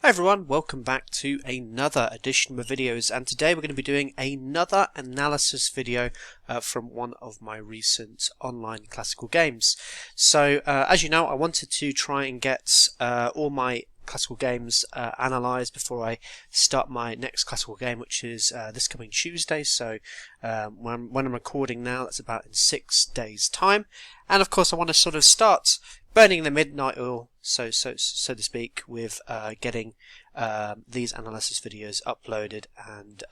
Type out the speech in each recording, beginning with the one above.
Hi everyone, welcome back to another edition of videos, and today we're going to be doing another analysis video from one of my recent online classical games. So as you know, I wanted to try and get all my classical games analysed before I start my next classical game, which is this coming Tuesday. So when I'm recording now, that's about in 6 days time, and of course I want to sort of start burning the midnight oil, so to speak, with getting these analysis videos uploaded and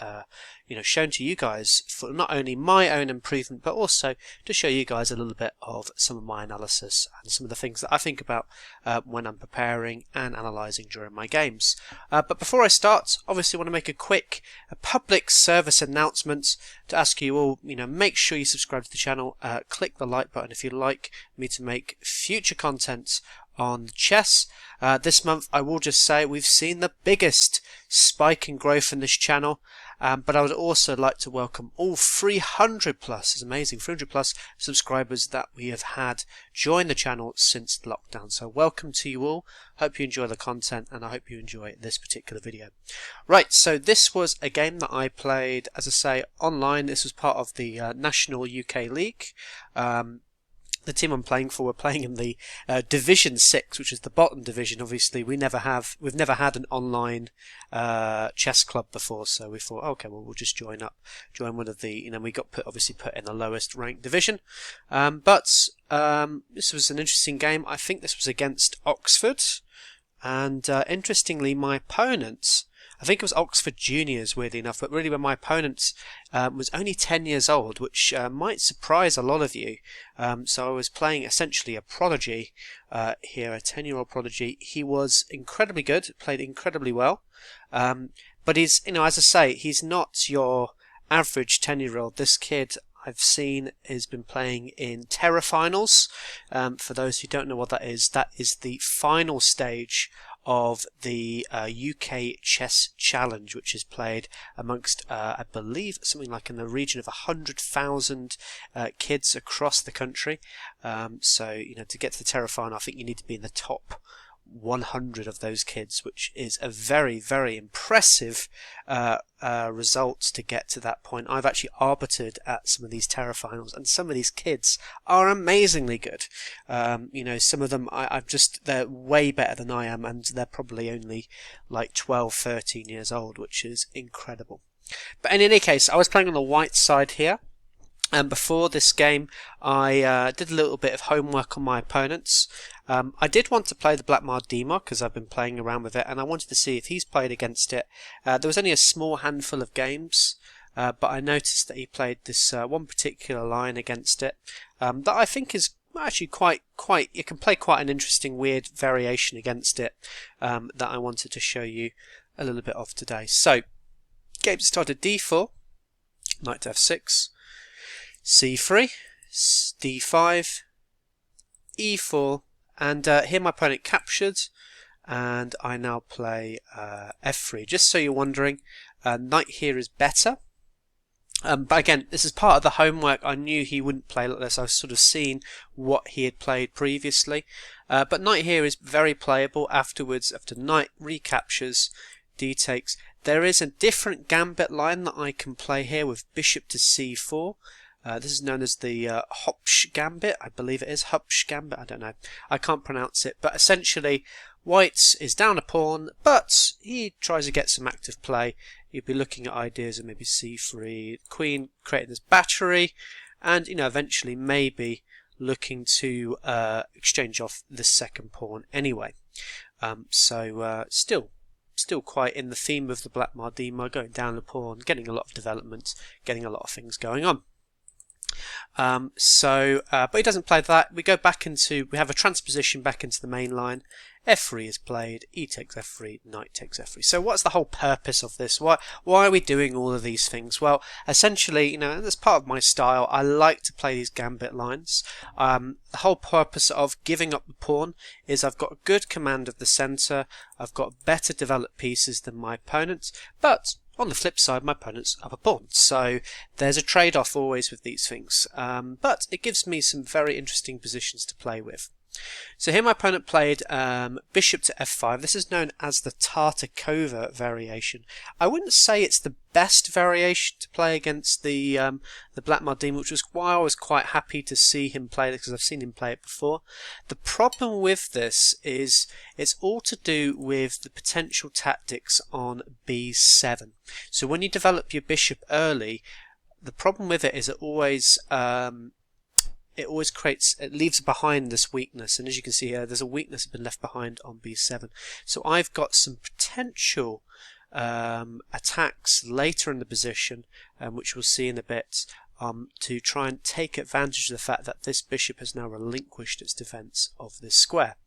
shown to you guys for not only my own improvement, but also to show you guys a little bit of some of my analysis and some of the things that I think about when I'm preparing and analysing during my games. But before I start, obviously I want to make a quick public service announcement to ask you all, make sure you subscribe to the channel, click the like button if you'd like me to make future content on chess. This month I will just say we've seen the biggest spike in growth in this channel, but I would also like to welcome all 300 plus, it's amazing, 300 plus subscribers that we have had join the channel since lockdown. So welcome to you all, hope you enjoy the content and I hope you enjoy this particular video. Right, so this was a game that I played, as I say, online. This was part of the National UK League. The team I'm playing for, we're playing in the Division 6, which is the bottom division. Obviously, we've never had an online chess club before, so we thought, okay, well, we'll just join one of the, we got put in the lowest ranked division. But this was an interesting game. I think this was against Oxford, and interestingly, my opponent, I think it was Oxford Juniors, weirdly enough, but really when my opponent was only 10 years old, which might surprise a lot of you. So I was playing essentially a prodigy here, a 10-year-old prodigy. He was incredibly good, played incredibly well, but he's, as I say, he's not your average 10-year-old. This kid I've seen has been playing in Terra Finals. For those who don't know what that is the final stage of the UK Chess Challenge, which is played amongst, I believe, something like in the region of 100,000 kids across the country. So, to get to the Terra Final, I think you need to be in the top 100 of those kids, which is a very, very impressive result to get to that point. I've actually arbitered at some of these Terra Finals, and some of these kids are amazingly good. Some of them, they're way better than I am, and they're probably only like 12, 13 years old, which is incredible. But in any case, I was playing on the white side here. And before this game, I did a little bit of homework on my opponents. I did want to play the Blackmar-Diemer because I've been playing around with it, and I wanted to see if he's played against it. There was only a small handful of games, but I noticed that he played this one particular line against it that I think is actually quite. You can play quite an interesting, weird variation against it that I wanted to show you a little bit of today. So, game started d4, knight to f6. c3, d5, e4, and here my opponent captured, and I now play f3. Just so you're wondering, knight here is better. But again, this is part of the homework. I knew he wouldn't play like this. I've sort of seen what he had played previously. But knight here is very playable afterwards. After knight recaptures, d takes. There is a different gambit line that I can play here with bishop to c4. This is known as the Hopsch Gambit, I believe it is. Hopsch Gambit, I don't know. I can't pronounce it. But essentially, white is down a pawn, but he tries to get some active play. You'll be looking at ideas of maybe c3, queen creating this battery, and eventually maybe looking to exchange off the second pawn anyway. Still quite in the theme of the Blackmar-Diemer, going down the pawn, getting a lot of development, getting a lot of things going on. But he doesn't play that. We have a transposition back into the main line. f3 is played, e takes f3, knight takes f3. So what's the whole purpose of this? Why are we doing all of these things? Well, essentially, that's part of my style. I like to play these gambit lines. The whole purpose of giving up the pawn is I've got good command of the center. I've got better developed pieces than my opponents, but on the flip side, my opponent's up a pawn, so there's a trade-off always with these things, but it gives me some very interesting positions to play with. So here my opponent played bishop to f5. This is known as the Tartakova variation. I wouldn't say it's the best variation to play against the Blackmar-Diemer, which was why I was quite happy to see him play this, because I've seen him play it before. The problem with this is it's all to do with the potential tactics on b7. So when you develop your bishop early, the problem with it is it always leaves behind this weakness, and as you can see here, there's a weakness that's been left behind on b7. So I've got some potential attacks later in the position, which we'll see in a bit, to try and take advantage of the fact that this bishop has now relinquished its defense of this square.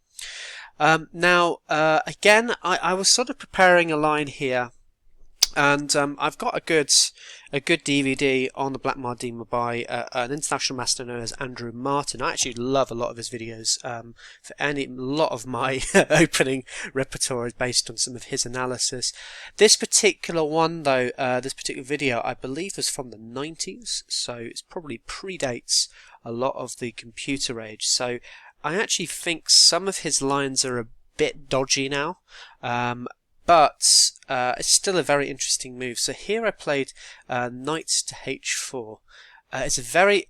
Now, again, I was sort of preparing a line here, and I've got a good DVD on the Blackmar-Diemer by an international master known as Andrew Martin. I actually love a lot of his videos. A lot of my opening repertoire is based on some of his analysis. This particular one, though, this particular video, I believe was from the 90s, so it probably predates a lot of the computer age. So I actually think some of his lines are a bit dodgy now. But it's still a very interesting move. So here I played knight to h4. It's a very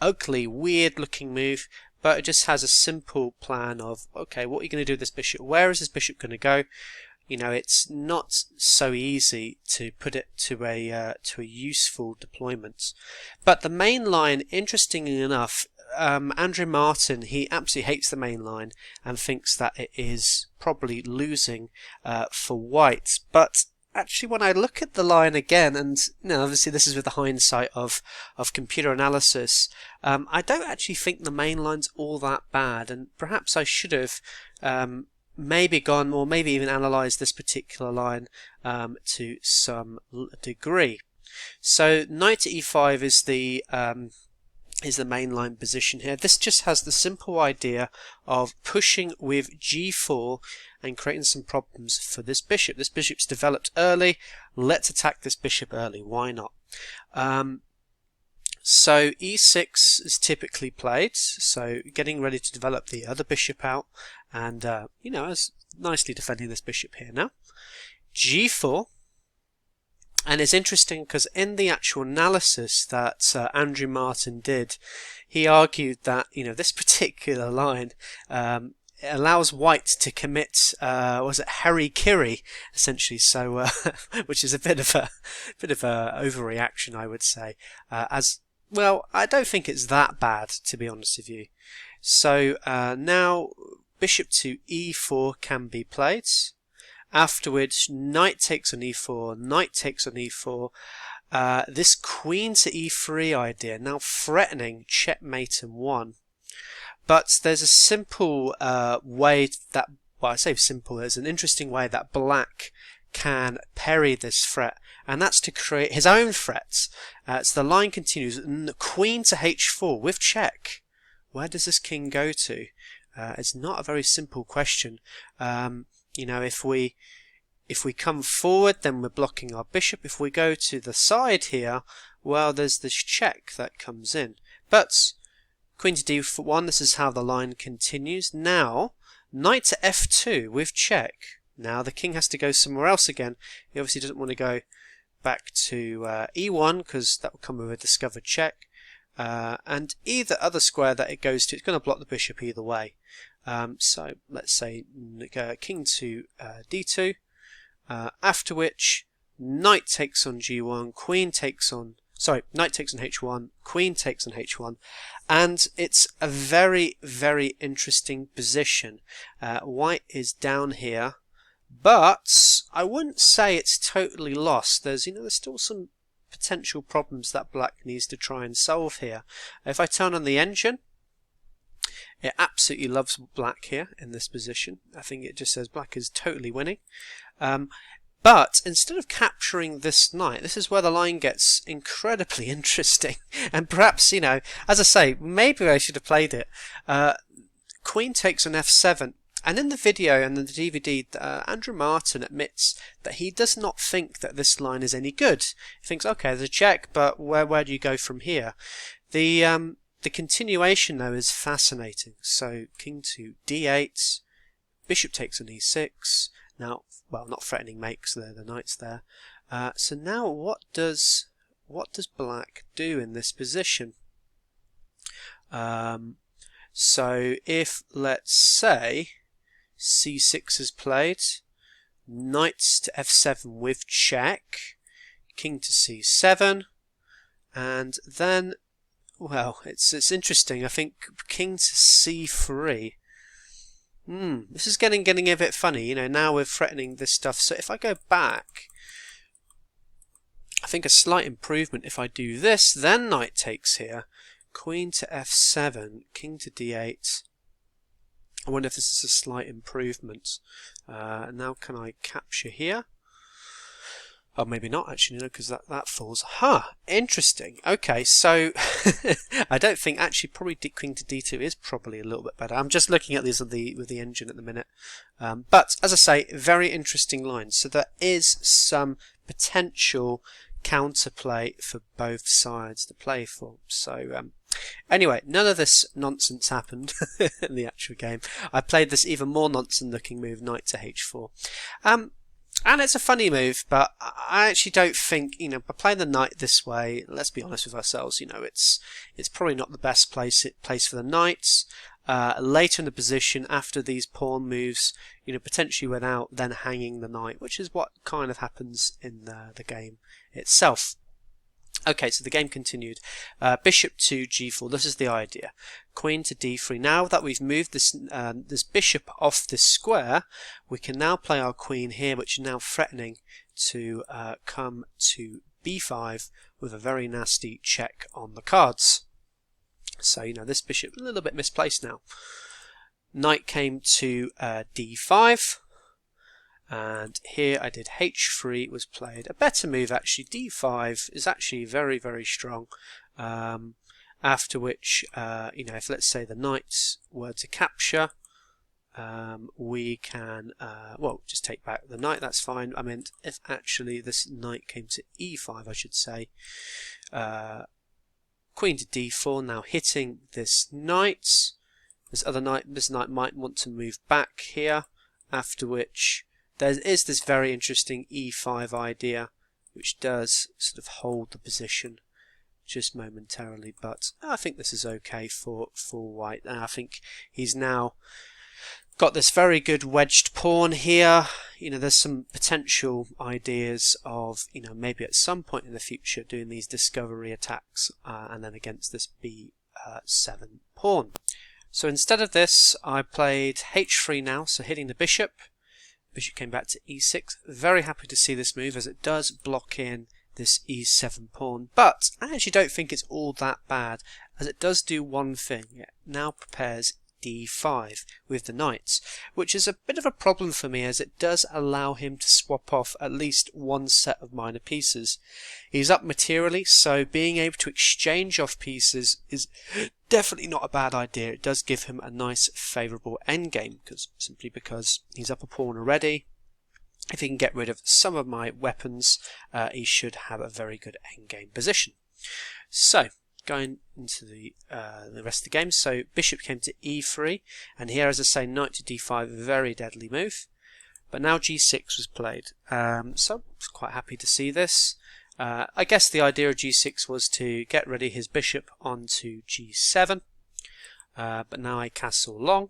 ugly, weird looking move, but it just has a simple plan of, okay, what are you going to do with this bishop? Where is this bishop going to go? You know, it's not so easy to put it to a useful deployment. But the main line, interestingly enough, Andrew Martin, he absolutely hates the main line and thinks that it is probably losing for white. But actually, when I look at the line again, and obviously this is with the hindsight of computer analysis, I don't actually think the main line's all that bad, and perhaps I should have maybe gone, or maybe even analysed this particular line to some degree. So knight to e5 is the mainline position here. This just has the simple idea of pushing with g4 and creating some problems for this bishop. This bishop's developed early. Let's attack this bishop early. Why not? So e6 is typically played. So getting ready to develop the other bishop out, and is nicely defending this bishop here now. g4. And it's interesting because in the actual analysis that Andrew Martin did, he argued that this particular line allows white to commit hara-kiri essentially. So which is a bit of a overreaction, I would say. As well, I don't think it's that bad, to be honest with you. So now bishop to e4 can be played. Afterwards, knight takes on e4, knight takes on e4. This queen to e3 idea, now threatening checkmate in one. But there's a simple way that, well, I say simple, there's an interesting way that black can parry this threat, and that's to create his own threats. So the line continues, queen to h4 with check. Where does this king go to? It's not a very simple question. If we come forward, then we're blocking our bishop. If we go to the side here, well, there's this check that comes in. But queen to d1, this is how the line continues. Now, knight to f2 with check. Now the king has to go somewhere else again. He obviously doesn't want to go back to e1 because that will come with a discovered check. And either other square that it goes to, it's going to block the bishop either way. So let's say king to d2, after which knight takes on g1, knight takes on h1, queen takes on h1, and it's a very, very interesting position. White is down here, but I wouldn't say it's totally lost. There's still some potential problems that black needs to try and solve here. If I turn on the engine, it absolutely loves black here in this position. I think it just says black is totally winning. But instead of capturing this knight, this is where the line gets incredibly interesting. And perhaps, as I say, maybe I should have played it. Queen takes on f7. And in the video and the DVD, Andrew Martin admits that he does not think that this line is any good. He thinks, okay, there's a check, but where do you go from here? The The continuation though is fascinating. So king to d8, bishop takes on e6. Now, well, not threatening mate because the knight's there. So now what does black do in this position? So if, let's say, c6 is played, knight to f7 with check, king to c7, and then, well, it's interesting. I think king to c3. This is getting a bit funny. You know, now we're threatening this stuff. So if I go back, I think a slight improvement if I do this, then knight takes here, queen to f7, king to d8. I wonder if this is a slight improvement. Now can I capture here? Oh, maybe not actually, no, because that falls. Interesting. Okay, so I don't think actually probably queen to d2 is probably a little bit better. I'm just looking at these with the engine at the minute. But as I say, very interesting lines. So there is some potential counterplay for both sides to play for. So anyway, none of this nonsense happened in the actual game. I played this even more nonsense looking move, knight to h4. And it's a funny move, but I actually don't think, you know, by playing the knight this way, let's be honest with ourselves, you know, it's probably not the best place for the knights. Later in the position, after these pawn moves, you know, potentially without then hanging the knight, which is what kind of happens in the game itself. Okay, so the game continued. Bishop to g4. This is the idea. Queen to d3. Now that we've moved this bishop off this square, we can now play our queen here, which is now threatening to come to b5 with a very nasty check on the cards. So, you know, this bishop a little bit misplaced now. Knight came to d5. And here I did h3 was played. A better move actually, d5 is actually very, very strong. After which, you know, if let's say the knights were to capture, we can, well, just take back the knight, that's fine. I meant if actually this knight came to e5, I should say. Queen to d4, now hitting this knight. This knight might want to move back here, after which there is this very interesting e5 idea, which does sort of hold the position just momentarily, but I think this is okay for white. And I think he's now got this very good wedged pawn here. You know, there's some potential ideas of, you know, maybe at some point in the future doing these discovery attacks and then against this b7 pawn. So instead of this, I played h3 now, so hitting the bishop. Bishop came back to e6. Very happy to see this move as it does block in this e7 pawn. But I actually don't think it's all that bad as it does do one thing. It now prepares d5 with the knights, which is a bit of a problem for me as it does allow him to swap off at least one set of minor pieces. He's up materially, so being able to exchange off pieces is definitely not a bad idea. It does give him a nice favourable endgame, simply because he's up a pawn already. If he can get rid of some of my weapons, he should have a very good endgame position. So, going into the rest of the game, so bishop came to e3, and here, as I say, knight to d5, very deadly move. But now g6 was played, so I was quite happy to see this. I guess the idea of g6 was to get ready his bishop onto g7, but now I castle long.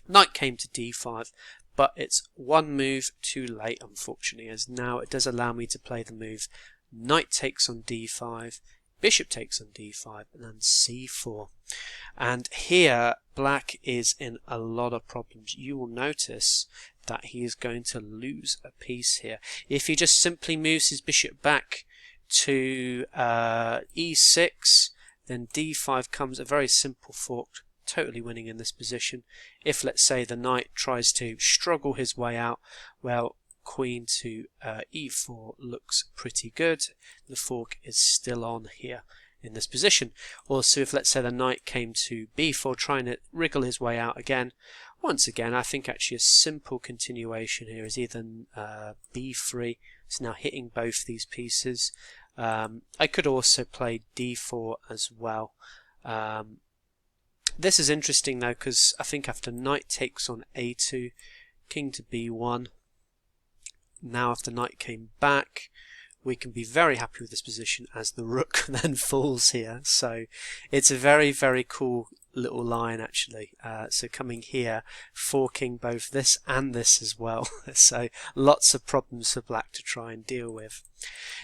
Knight came to d5, but it's one move too late, unfortunately, as now it does allow me to play the move knight takes on d5, bishop takes on d5, and then c4. And here black is in a lot of problems. You will notice that he is going to lose a piece here. If he just simply moves his bishop back to e6, then d5 comes a very simple fork, totally winning in this position. If, let's say, the knight tries to struggle his way out, well, queen to e4 looks pretty good. The fork is still on here in this position. Also, if let's say the knight came to b4 trying to wriggle his way out again, once again I think actually a simple continuation here is either b3, it's now hitting both these pieces. I could also play d4 as well, This is interesting though, because I think after knight takes on a2, king to b1, now after knight came back, we can be very happy with this position as the rook then falls here. So it's a very, very cool little line actually. So coming here, forking both this and this as well. So lots of problems for black to try and deal with.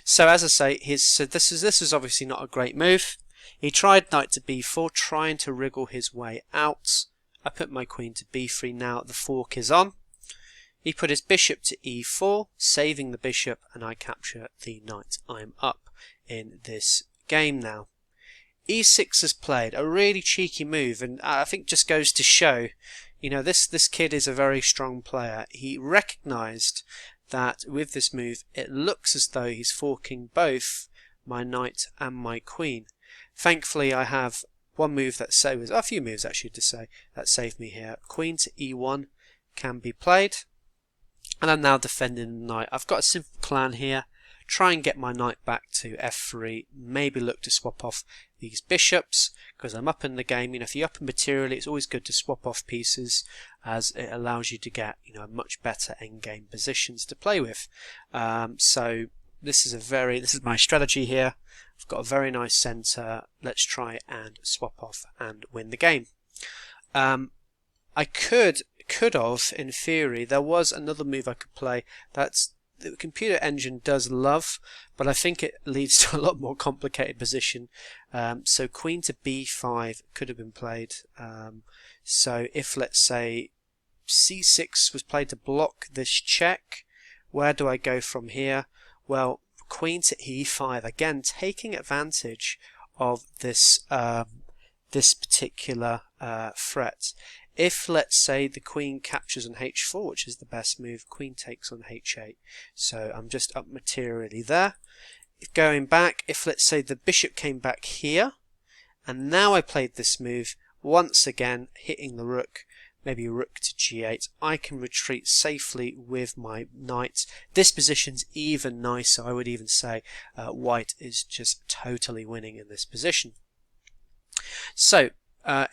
So as I say, this is obviously not a great move. He tried knight to b4, trying to wriggle his way out. I put my queen to b3. Now the fork is on. He put his bishop to e4, saving the bishop, and I capture the knight. I'm up in this game now. e6 is played, a really cheeky move, and I think just goes to show, you know, this kid is a very strong player. He recognised that with this move, it looks as though he's forking both my knight and my queen. Thankfully, I have one move that saves, a few moves actually to say, that saved me here. Queen to e1 can be played. And I'm now defending the knight. I've got a simple plan here. Try and get my knight back to f3. Maybe look to swap off these bishops because I'm up in the game. You know, if you're up materially, it's always good to swap off pieces as it allows you to get, you know, much better endgame positions to play with. So this is my strategy here. I've got a very nice centre. Let's try and swap off and win the game. I could have, in theory, there was another move I could play that's the computer engine does love, but I think it leads to a lot more complicated position. So queen to b5 could have been played. So if, let's say, c6 was played to block this check, where do I go from here? Well, queen to e5, again taking advantage of this this particular threat. If, let's say, the queen captures on h4, which is the best move, queen takes on h8. So I'm just up materially there. Going back, if, let's say, the bishop came back here, and now I played this move, once again hitting the rook, maybe rook to g8, I can retreat safely with my knight. This position's even nicer. I would even say white is just totally winning in this position. So,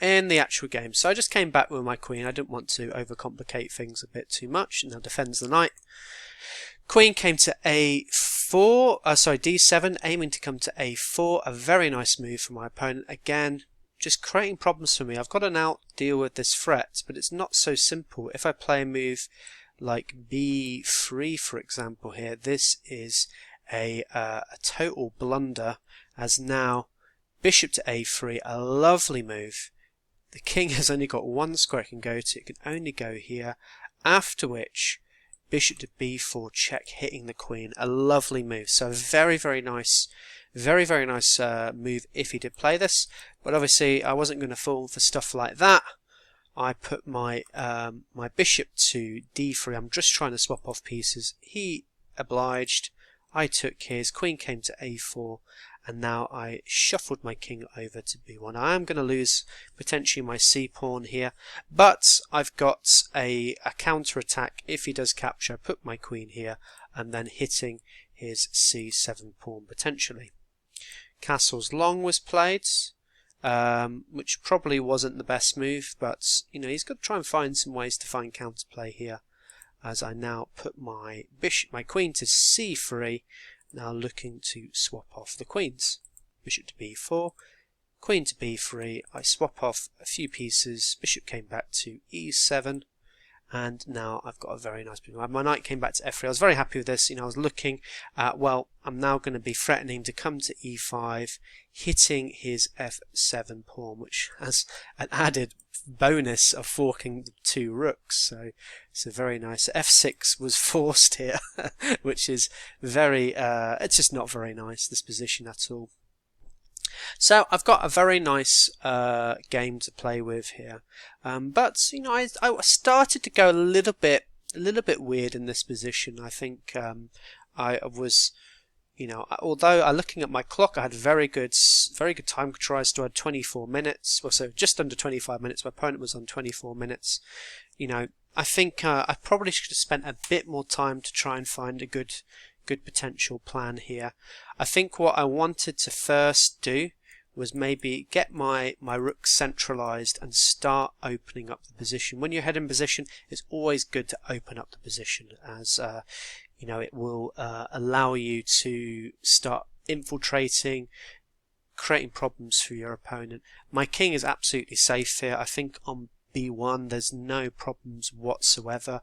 in the actual game, so I just came back with my queen. I didn't want to overcomplicate things a bit too much. Now defends the knight. Queen came to d7, aiming to come to a4. A very nice move for my opponent. Again, just creating problems for me. I've got to now deal with this threat, but it's not so simple. If I play a move like b3, for example, here, this is a total blunder, as now bishop to a3, a lovely move. The king has only got one square it can go to. It can only go here. After which, bishop to b4 check, hitting the queen. A lovely move. So very, very nice. Very, very nice move if he did play this. But obviously, I wasn't going to fall for stuff like that. I put my my bishop to d3. I'm just trying to swap off pieces. He obliged. I took his. Queen came to a4. And now I shuffled my king over to b1. I am going to lose potentially my c pawn here, but I've got a counter attack. If he does capture, I put my queen here and then hitting his c7 pawn potentially. Castles long was played, which probably wasn't the best move, but you know, he's got to try and find some ways to find counterplay here. As I now put my queen to c3. Now looking to swap off the queens. Bishop to b4, queen to b3, I swap off a few pieces, bishop came back to e7, and now I've got a very nice position. My knight came back to f3. I was very happy with this. You know, I was looking at, well, I'm now going to be threatening to come to e5, hitting his f7 pawn, which has an added bonus of forking the two rooks. So it's a very nice. f6 was forced here, which is very, it's just not very nice, this position at all. So I've got a very nice game to play with here, but you know, I started to go a little bit weird in this position. I think I was, you know, although looking at my clock, I had very good time control. I still had 24 minutes, or so, just under 25 minutes. My opponent was on 24 minutes. You know, I think I probably should have spent a bit more time to try and find a good potential plan here. I think what I wanted to first do was maybe get my rook centralized and start opening up the position. When you're ahead in position, it's always good to open up the position, as you know, it will allow you to start infiltrating, creating problems for your opponent. My king is absolutely safe here. I think on b1 there's no problems whatsoever.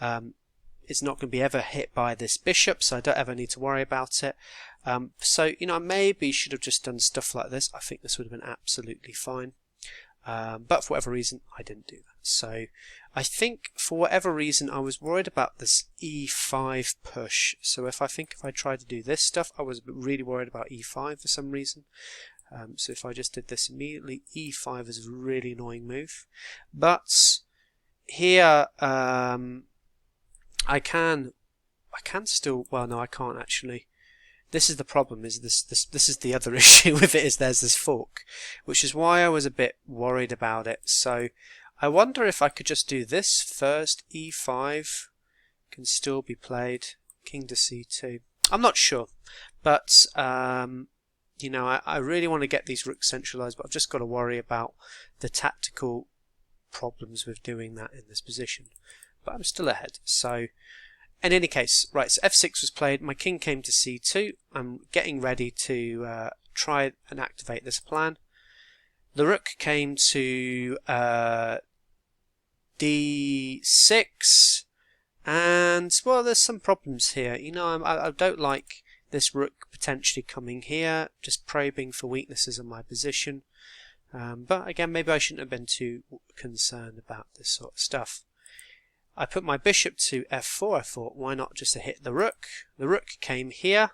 It's not going to be ever hit by this bishop, so I don't ever need to worry about it. So, you know, I maybe should have just done stuff like this. I think this would have been absolutely fine. But for whatever reason, I didn't do that. So I think for whatever reason, I was worried about this e5 push. So if I tried to do this stuff, I was really worried about e5 for some reason. So if I just did this immediately, e5 is a really annoying move. But here, I can still, well, no, I can't actually. This is the problem, is this is the other issue with it, is there's this fork, which is why I was a bit worried about it. So I wonder if I could just do this first. e5 can still be played, king to c2. I'm not sure, but you know, I really want to get these rooks centralized, but I've just got to worry about the tactical problems with doing that in this position. But I'm still ahead. So in any case, right, so f6 was played, my king came to c2. I'm getting ready to try and activate this plan. The rook came to d6, and well, there's some problems here. You know, I don't like this rook potentially coming here, just probing for weaknesses in my position. But again, maybe I shouldn't have been too concerned about this sort of stuff. I put my bishop to f4. I thought, why not just hit the rook? The rook came here,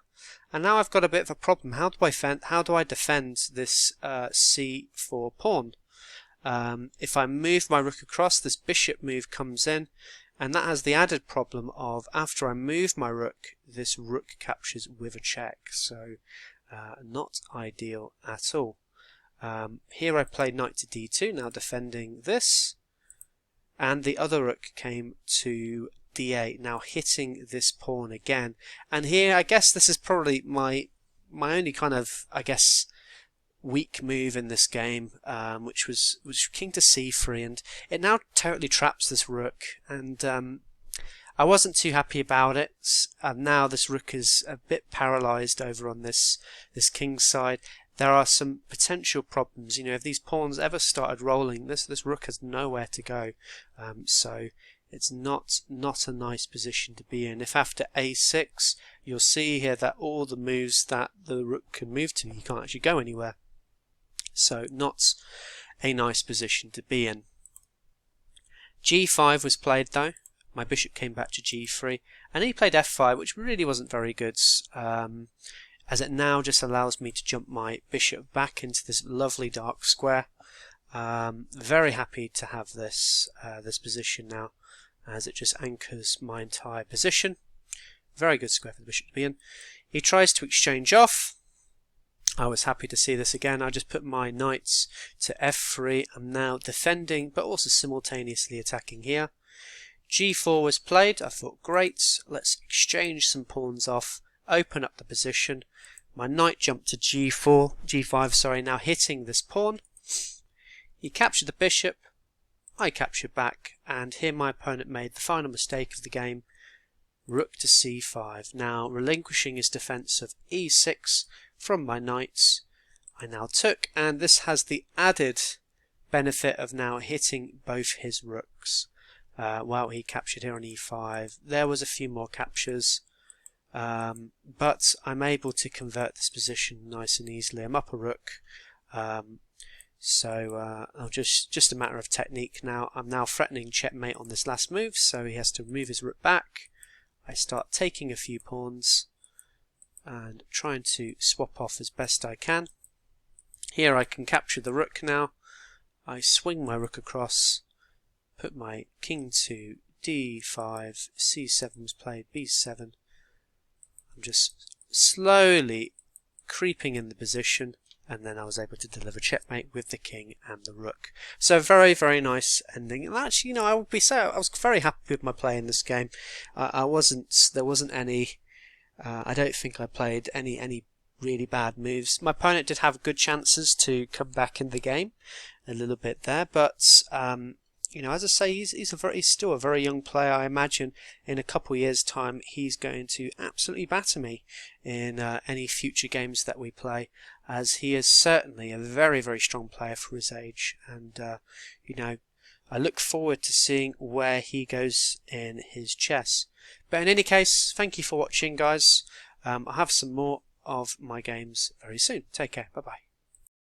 and now I've got a bit of a problem. How do I defend this c4 pawn? If I move my rook across, this bishop move comes in, and that has the added problem of, after I move my rook, this rook captures with a check. So not ideal at all. Here I played knight to d2, now defending this. And the other rook came to d8, now hitting this pawn again. And here, I guess this is probably my only kind of, I guess, weak move in this game, which was king to c3, and it now totally traps this rook. And I wasn't too happy about it. Now this rook is a bit paralysed over on this king side. There are some potential problems. You know, if these pawns ever started rolling, this rook has nowhere to go. So it's not a nice position to be in. If after a6, you'll see here that all the moves that the rook can move to, you can't actually go anywhere. So not a nice position to be in. g5 was played though. My bishop came back to g3, and he played f5, which really wasn't very good. As it now just allows me to jump my bishop back into this lovely dark square. Very happy to have this position now, as it just anchors my entire position. Very good square for the bishop to be in. He tries to exchange off. I was happy to see this again. I just put my knights to f3. I'm now defending, but also simultaneously attacking here. g4 was played. I thought, great, let's exchange some pawns off, open up the position. My knight jumped to g5, sorry, now hitting this pawn. He captured the bishop, I captured back, and here my opponent made the final mistake of the game, rook to c5. Now relinquishing his defence of e6 from my knights, I now took, and this has the added benefit of now hitting both his rooks. Well, he captured here on e5. There was a few more captures. But I'm able to convert this position nice and easily. I'm up a rook, so I'll just a matter of technique now. I'm now threatening checkmate on this last move, so he has to move his rook back. I start taking a few pawns and trying to swap off as best I can. Here I can capture the rook now. I swing my rook across, put my king to d5, c7 was played, b7. I'm just slowly creeping in the position, and then I was able to deliver checkmate with the king and the rook. So very, very nice ending. And actually, you know, I was very happy with my play in this game. There wasn't any. I don't think I played any really bad moves. My opponent did have good chances to come back in the game a little bit there, but you know, as I say, he's still a very young player. I imagine in a couple of years' time he's going to absolutely batter me in any future games that we play, as he is certainly a very, very strong player for his age. And you know, I look forward to seeing where he goes in his chess. But in any case, thank you for watching, guys. I'll have some more of my games very soon. Take care. Bye bye.